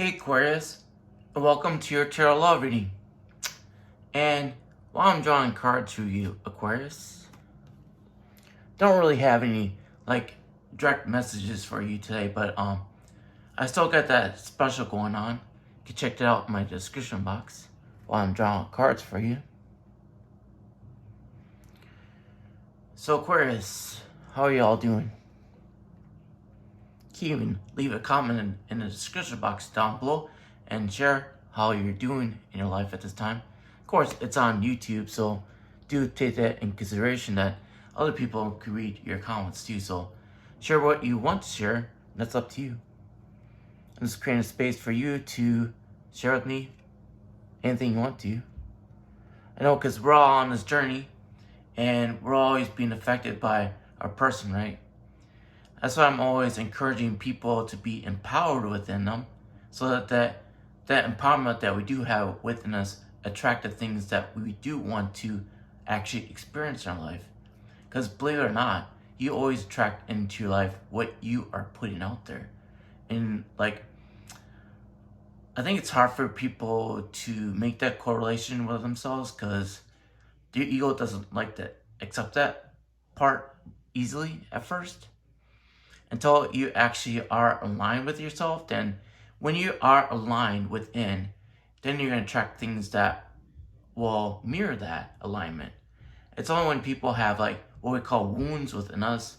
Hey Aquarius, welcome to your tarot love reading. And while I'm drawing cards for you, Aquarius, don't really have any direct messages for you today, but I still got that special going on. You can check that out in my description box while I'm drawing cards for you. So Aquarius, how are y'all doing? You can even leave a comment in the description box down below and share how you're doing in your life at this time. Of course, it's on YouTube, so do take that in consideration that other people can read your comments too. So share what you want to share. That's up to you. I'm just creating a space for you to share with me anything you want to. I know, because we're all on this journey and we're always being affected by our person, right? That's why I'm always encouraging people to be empowered within them, so that empowerment that we do have within us attract the things that we do want to actually experience in our life. Because believe it or not, you always attract into your life what you are putting out there. And I think it's hard for people to make that correlation with themselves because their ego doesn't like to accept that part easily at first. Until you actually are aligned with yourself, then when you are aligned within, then you're going to attract things that will mirror that alignment. It's only when people have what we call wounds within us.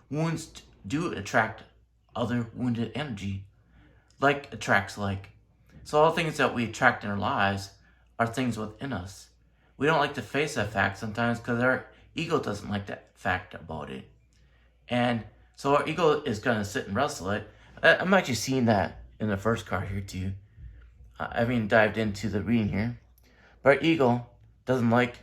Wounds do attract other wounded energy. Like attracts like. So all the things that we attract in our lives are things within us. We don't like to face that fact sometimes because our ego doesn't like that fact about it. And so our ego is going to sit and wrestle it. I'm actually seeing that in the first card here too. I haven't dived into the reading here. But our ego doesn't like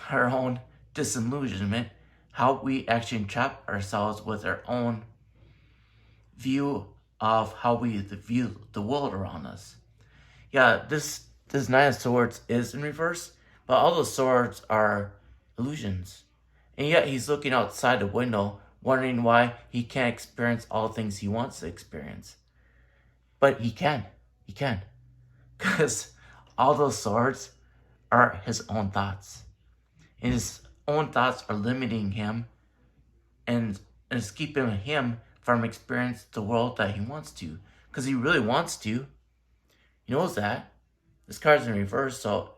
our own disillusionment, how we actually entrap ourselves with our own view of how we view the world around us. Yeah, this Nine of Swords is in reverse, but all the swords are illusions. And yet he's looking outside the window, wondering why he can't experience all the things he wants to experience. But he can. He can. Because all those swords are his own thoughts. And his own thoughts are limiting him and it's keeping him from experiencing the world that he wants to. Because he really wants to. He knows that. This card's in reverse, so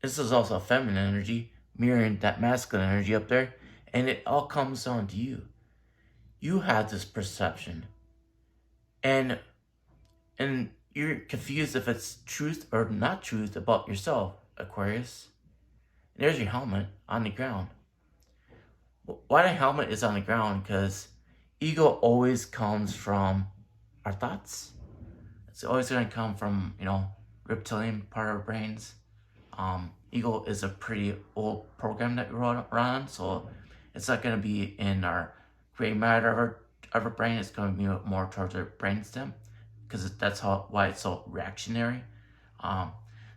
this is also a feminine energy, mirroring that masculine energy up there. And it all comes down to you. You have this perception. And you're confused if it's truth or not truth about yourself, Aquarius. And there's your helmet on the ground. Why the helmet is on the ground? Because ego always comes from our thoughts. It's always going to come from, reptilian part of our brains. Ego is a pretty old program that we run on, so it's not going to be in our gray matter of our brain. It's going to be more towards our brainstem, because that's why it's so reactionary.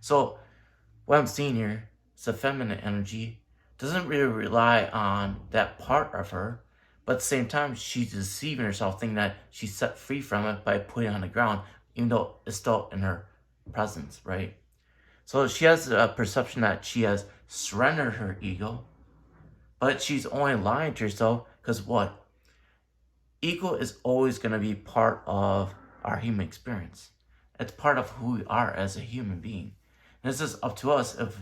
So what I'm seeing here is the feminine energy doesn't really rely on that part of her, but at the same time, she's deceiving herself, thinking that she's set free from it by putting it on the ground, even though it's still in her presence, right? So she has a perception that she has surrendered her ego, but she's only lying to herself because what? Ego is always going to be part of our human experience. It's part of who we are as a human being. And this is up to us of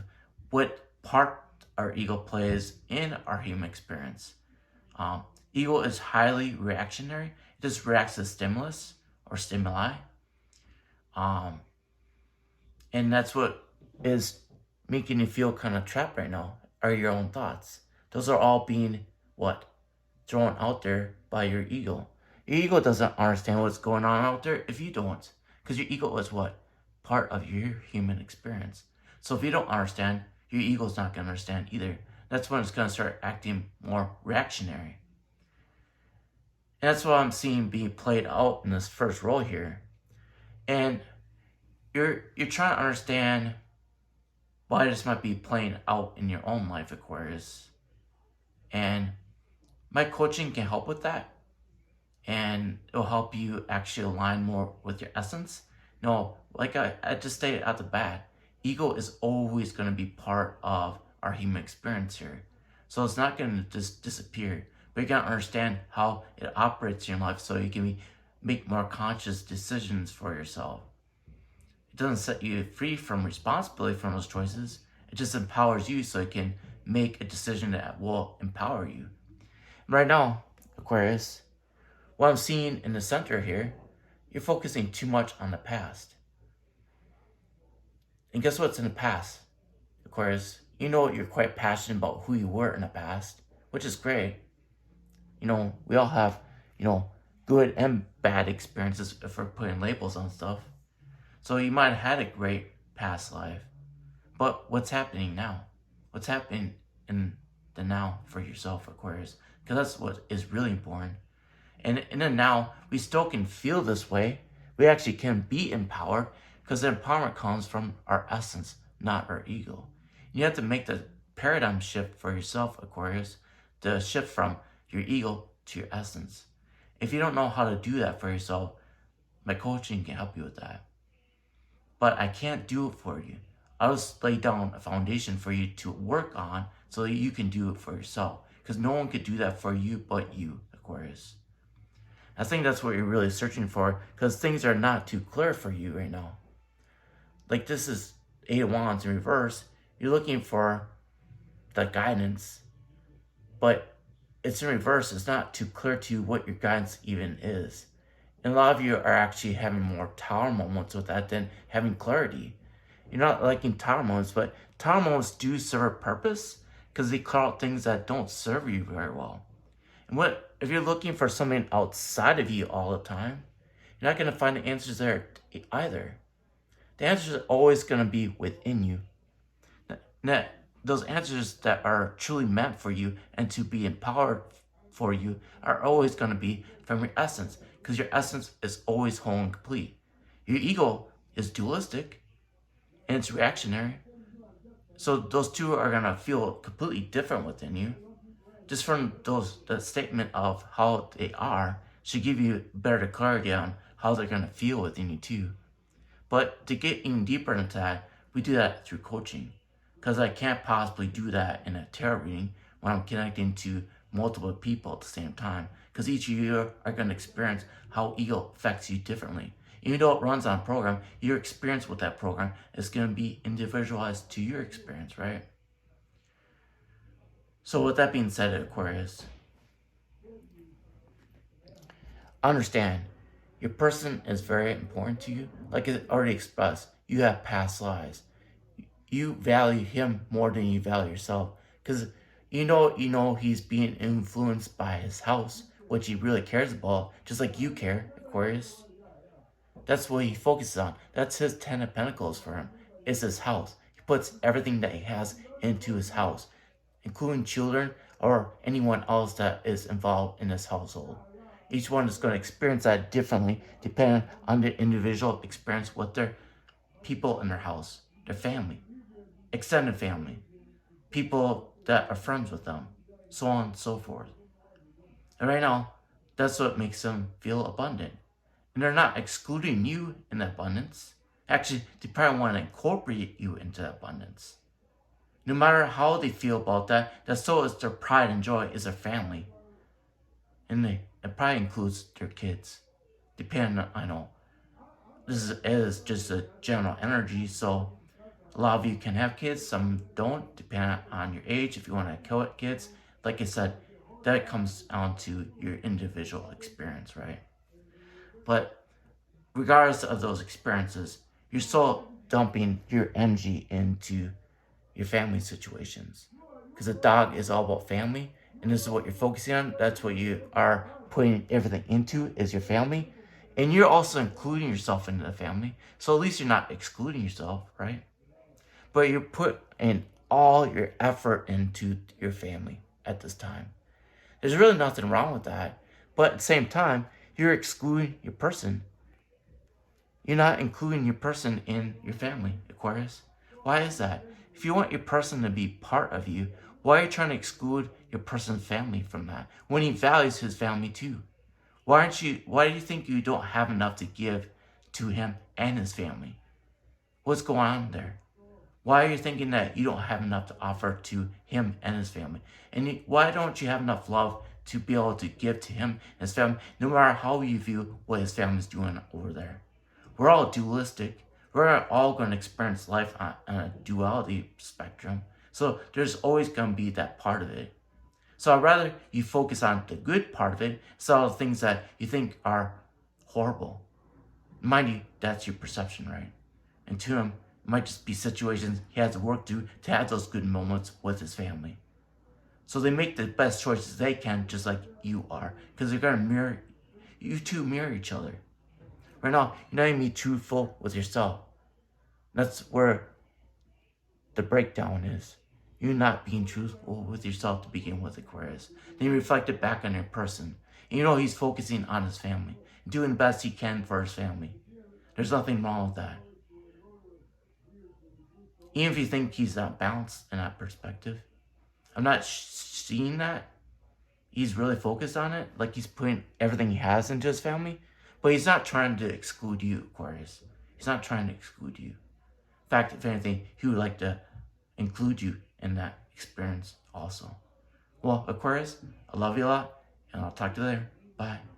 what part our ego plays in our human experience. Ego is highly reactionary. It just reacts to stimulus or stimuli. And that's what is making you feel kind of trapped right now, are your own thoughts. Those are all being, thrown out there by your ego. Your ego doesn't understand what's going on out there if you don't. Because your ego is part of your human experience. So if you don't understand, your ego's not going to understand either. That's when it's going to start acting more reactionary. And that's what I'm seeing being played out in this first role here. And you're trying to understand why this might be playing out in your own life, Aquarius. And my coaching can help with that. and it'll help you actually align more with your essence. No, like I just stated at the bat, ego is always going to be part of our human experience here. So it's not going to just disappear, but you got to understand how it operates in your life so you can make more conscious decisions for yourself. It doesn't set you free from responsibility from those choices. It just empowers you so you can make a decision that will empower you. Right now, Aquarius, what I'm seeing in the center here, you're focusing too much on the past. And guess what's in the past, Aquarius? You know you're quite passionate about who you were in the past, which is great. We all have, good and bad experiences if we're putting labels on stuff. So you might have had a great past life, but what's happening now? What's happening in the now for yourself, Aquarius? Because that's what is really important. And in the now, we still can feel this way. We actually can be empowered because the empowerment comes from our essence, not our ego. You have to make the paradigm shift for yourself, Aquarius, the shift from your ego to your essence. If you don't know how to do that for yourself, my coaching can help you with that. But I can't do it for you. I'll just lay down a foundation for you to work on so that you can do it for yourself. Because no one could do that for you but you, Aquarius. I think that's what you're really searching for, because things are not too clear for you right now. Like, this is 8 of Wands in reverse. You're looking for the guidance, but it's in reverse. It's not too clear to you what your guidance even is. And a lot of you are actually having more tower moments with that than having clarity. You're not liking tower moments, but tower moments do serve a purpose because they call out things that don't serve you very well. And if you're looking for something outside of you all the time, you're not going to find the answers there either. The answers are always going to be within you. Now, those answers that are truly meant for you and to be empowered for you are always going to be from your essence, because your essence is always whole and complete. Your ego is dualistic and it's reactionary. So those two are going to feel completely different within you. Just from the statement of how they are should give you better clarity on how they're going to feel within you too. But to get even deeper into that, we do that through coaching. Because I can't possibly do that in a tarot reading when I'm connecting to multiple people at the same time. Because each of you are going to experience how ego affects you differently. Even though it runs on a program, your experience with that program is going to be individualized to your experience, right? So with that being said, Aquarius, understand your person is very important to you. Like I already expressed, you have past lives. You value him more than you value yourself, because you know he's being influenced by his house, which he really cares about, just like you care, Aquarius. That's what he focuses on. That's his 10 of Pentacles for him. It's his house. He puts everything that he has into his house, including children or anyone else that is involved in his household. Each one is going to experience that differently depending on the individual experience with their people in their house, their family, extended family, people that are friends with them, so on and so forth. And right now, that's what makes them feel abundant. And they're not excluding you in the abundance. Actually, they probably want to incorporate you into abundance. No matter how they feel about that, so is their pride and joy is their family. And it probably includes their kids. Depending on, I know, this is just a general energy, so a lot of you can have kids, some don't, depending on your age. If you want to kill kids, like I said, that comes down to your individual experience, right? But regardless of those experiences, you're still dumping your energy into your family situations. Because a dog is all about family, and this is what you're focusing on. That's what you are putting everything into, is your family. And you're also including yourself into the family. So at least you're not excluding yourself, right? But you're putting all your effort into your family at this time. There's really nothing wrong with that. But at the same time, you're excluding your person. You're not including your person in your family, Aquarius. Why is that? If you want your person to be part of you, why are you trying to exclude your person's family from that when he values his family too? Why do you think you don't have enough to give to him and his family? What's going on there? Why are you thinking that you don't have enough to offer to him and his family? And why don't you have enough love to be able to give to him and his family, no matter how you view what his family's doing over there? We're all dualistic. We're all going to experience life on a duality spectrum. So there's always going to be that part of it. So I'd rather you focus on the good part of it instead of the things that you think are horrible. Mind you, that's your perception, right? And to him, it might just be situations he has to work through to have those good moments with his family. So they make the best choices they can, just like you are, because they're going to mirror, you two mirror each other. Right now, you're not even being truthful with yourself. That's where the breakdown is. You're not being truthful with yourself to begin with, Aquarius. Then you reflect it back on your person. And you know he's focusing on his family, doing the best he can for his family. There's nothing wrong with that. Even if you think he's not balanced in that perspective, I'm not seeing that. He's really focused on it, like he's putting everything he has into his family, but he's not trying to exclude you, Aquarius. He's not trying to exclude you. In fact, if anything, he would like to include you in that experience also. Well, Aquarius, I love you a lot, and I'll talk to you later. Bye.